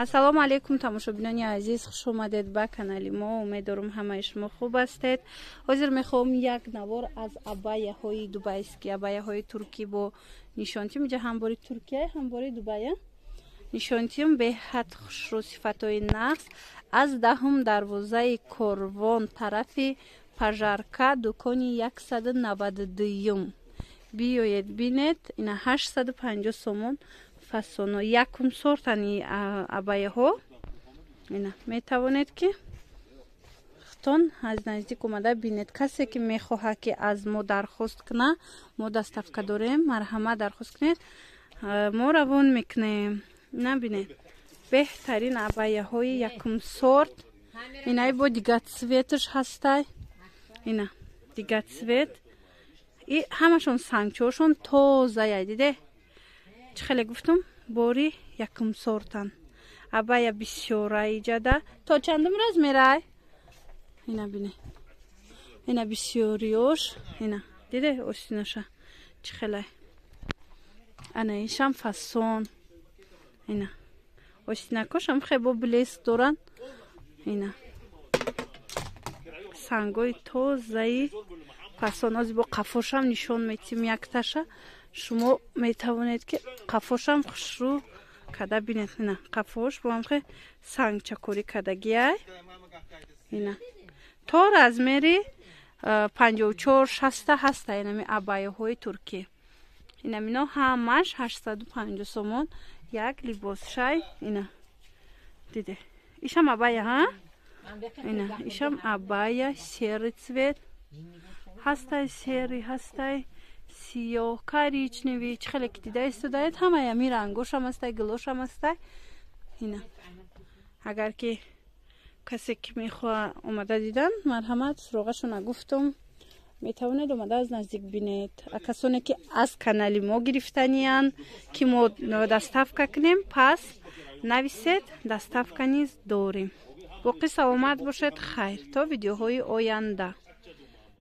ассалому алайкум тамошобинони азиз, хуш омадед ба канали мо. Умеддорам ҳамаи шумо хуб ҳастед. ҳозир мехоҳам як навор аз абаяҳои дубайски, абаяҳои туркӣ бо нишонтим, инҷа ҳамбори Туркия, ҳамбори Дубая. Нишонтим беҳад хушрӯ, сифатҳои нағз аз 10 дарвозаи Корвон тарафи Пажарка, дукони 192. Биёед бинед, ина 850 сомон фасоно, якум сортани абаяҳо. Ина метавонед ки хутон аз наздик омада бинед. Касе ки мехоҳад ки аз мо дархост куна, мо доставка дорем, марҳамат дархост кунед, мо равон мекунем. Ина бинед, беҳтарин абаяҳои якум сорт. Инаи бо дига цветш ҳастай. Ина дига цвет. И ҳамашон сангчошон тозая, диде? Чӣ хеле гуфтум? Бори якум сортан. Абая бисёра иҷада. То чандум размерай? Ина бине. Ина бисёриёш. Ина. Диде остинаша. Чӣ хеле? Ана ишам фасон. Ина. Остинакошам хебо блеск доран. Ина. Сангои тозаи фасон. Ози бо қафошам нишон метим якташа. шумо метавонед ки қафошам хушрӯ када бинед. Ина қафош бо ҳам хе сангчакорӣ кадагиай. Ина то размери 54-60 ҳаста. Инами абаяҳои туркӣ. Инамино ҳамаш 850 сомон як либосшай. Ина диде. Ишам абая, ҳа? Ина ишам абая сери цвет. ҳастай сери, ҳастай сиёҳ, коричневый. Чӣ хеле ки дида истодаед, ҳамаи ами рангошам ҳастай, гилошам ҳастай. Ина агар ки касе ки мехоҳа омада дидан, марҳамат, суроғашона гуфтум, метавонед омада аз наздик бинед. Касоне ки аз канали мо гирифтаниян ки мо доставка кунем, пас нависед, доставка низ дорем. боқӣ саломат бошед. Хайр, то видеоҳои оянда.